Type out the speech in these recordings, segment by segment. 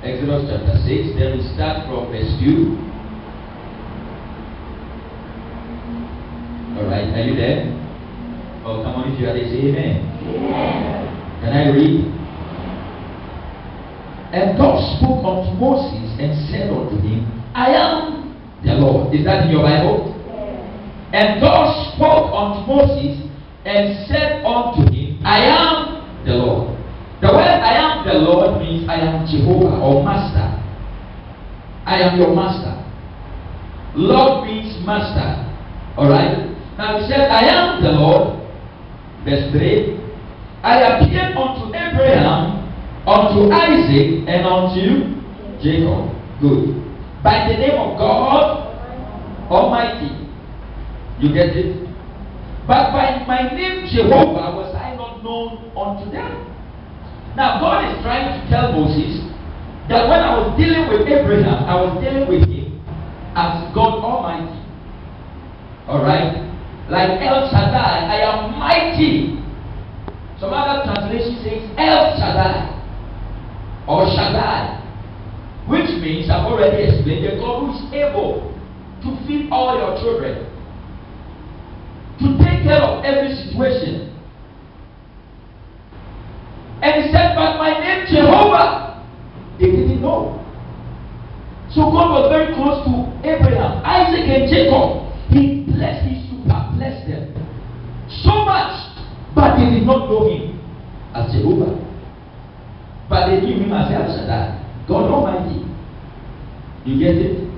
Exodus chapter 6. Then we start from verse 2. Alright, are you there? Oh, come on, if you are there, say amen. Amen. Can I read? And God spoke unto Moses and said unto him, I am the Lord. Is that in your Bible? Yes. And God spoke unto Moses and said unto him, I am the Lord. The word I am the Lord means I am Jehovah or Master. I am your Master. Lord means Master. Alright? Now he said, I am the Lord. Verse 3. I appeared unto Abraham, unto Isaac, and unto Jacob. Good. By the name of God Almighty. You get it? But by my name Jehovah was I not known unto them. Now God is trying to tell Moses that when I was dealing with Abraham, I was dealing with him as God Almighty. Alright? Like El Shaddai, I am mighty. Some other translation says El Shaddai or Shaddai, which means I've already explained the God who is able to feed all your children, to take care of every situation. And he said, but my name Jehovah. They didn't know. So God was very close to Abraham, Isaac, and Jacob. He blessed his bless them so much, but they did not know him as Jehovah, but they knew him as El Shaddai, God Almighty. You get it?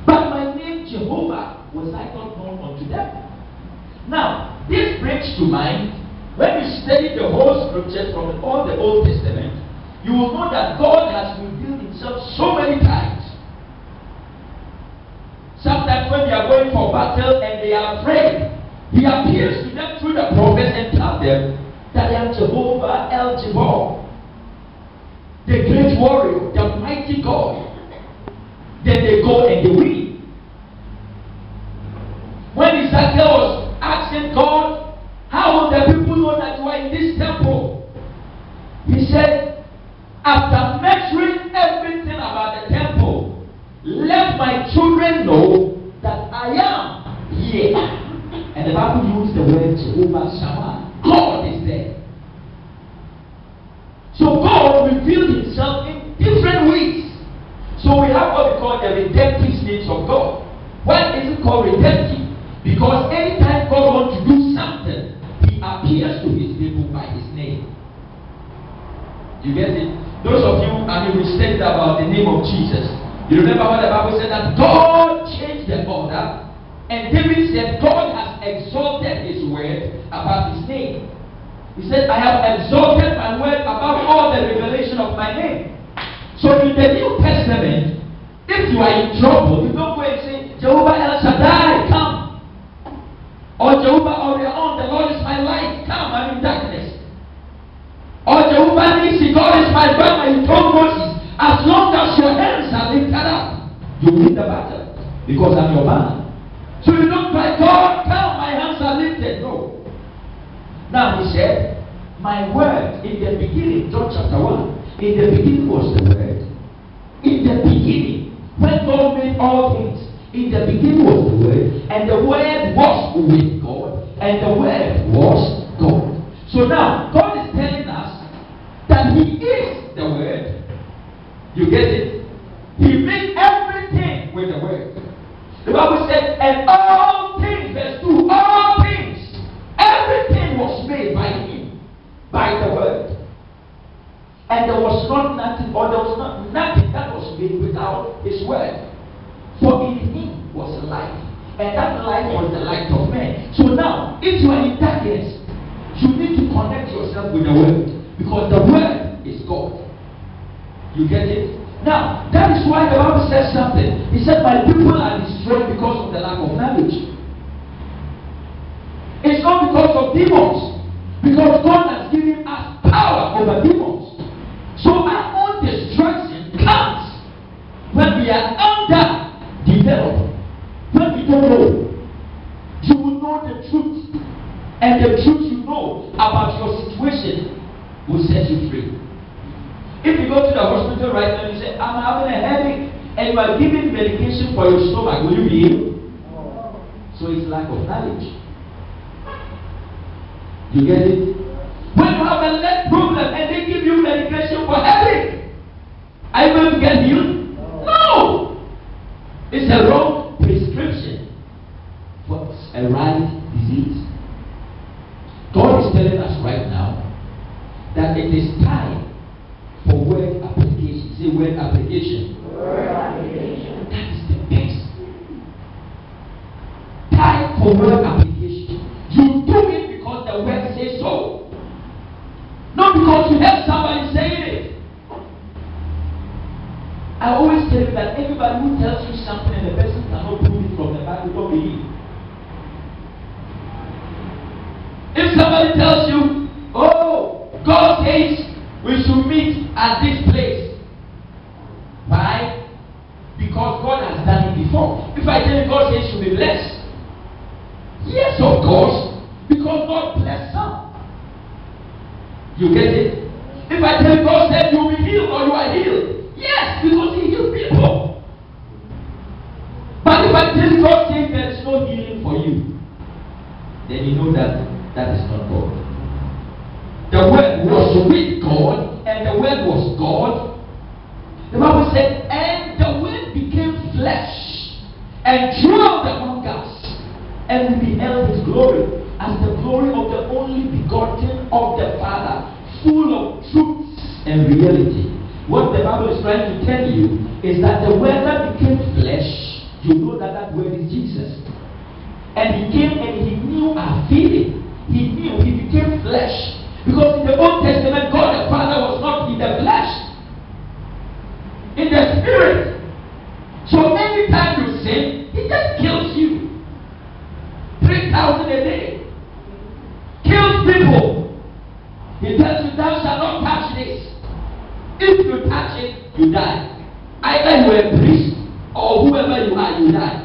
But my name Jehovah was I not known unto them. Now this brings to mind, when you study the whole scriptures from all the Old Testament, you will know that God has revealed himself so many times. Sometimes when they are going for battle and they are afraid, he appears to them through the prophets and tells them that I am Jehovah El Jabbar, the great warrior, the mighty God. Then they go and they win. When Ezekiel was asking God, how will the people know that you are in this temple? He said, after measuring everything about the temple, let my children know that I am here. And the Bible used the word Jehovah Shammah. God is there. So God revealed himself in different ways. So we have what we call the redemptive names of God. Why is it called redemptive? Because anytime God wants to do something, he appears to his people by his name. You get it? Those of you, we studied about the name of Jesus. You remember what the Bible said, that God changed the order. And David said, God has exalted his word above his name. He said, I have exalted my word above all the revelation of my name. So in the New Testament, if you are in trouble, you don't go and say, Jehovah El Shaddai, come. Or Jehovah Orion, the Lord is my light, come, I'm in darkness. Or Jehovah Nisi, God is my banner. He told Moses, as long as your hands are lifted up, you win the battle, because I'm your banner. So you don't cry, God, come, my hands are lifted. No. Now he said, my word in the beginning, John chapter 1, in the beginning was the word. In the beginning, when God made all things, in the beginning was the word, and the word was with God, and the word was God. So now, God is telling us that he is the word. You get it? He made everything with the word. The Bible said, and all things, verse 2, all things, everything was made by him, by the word. And there was not nothing, or there was not nothing that was made without his word. For in him was life, and that life was the light of men. So now, if you are in darkness, you need to connect yourself with the word, because the word is God. You get it? Now, that is why the Bible says something. He said, my people are destroyed because of the lack of knowledge. It's not because of demons. Because God has given us power over demons. So our own destruction comes when we are underdeveloped. When we don't know. You will know the truth. And the truth you know about your situation will set you free. If you go to the hospital right now and you say, I'm having a headache, and you are giving medication for your stomach, will you be healed? So it's lack of knowledge. You get it? When you have a leg problem and they give you medication for headache, are you going to get healed? No! It's a wrong prescription for a right disease. God is telling us right now that it is time for word application. Say word application. Word application. That is the best. Time for word application. You do it because the word says so. Not because you have somebody saying it. I always tell you that everybody who tells you something and the person cannot prove it from the Bible, don't believe. If somebody tells you, oh, God says we should meet at this place. Why? Because God has done it before. If I tell you God says you will be blessed, yes, of course, because God blessed some. You get it? If I tell you God said you will be healed or you are healed, yes, because He healed people. But if I tell you God says there is no healing for you, then you know that that is not God. The word was with God, and the word was God. The Bible said, and the word became flesh and dwelt among us, and we beheld His glory as the glory of the only begotten of the Father, full of truth and reality. What the Bible is trying to tell you is that the word that became flesh, you know that that word is Jesus. And He came and He knew our feeling. He knew, He became flesh. Because in the Old Testament, God the Father was not in the flesh, in the spirit. So anytime you sin, He just kills you. 3,000 a day. Kills people. He tells you, thou shalt not touch this. If you touch it, you die. Either you are a priest or whoever you are, you die.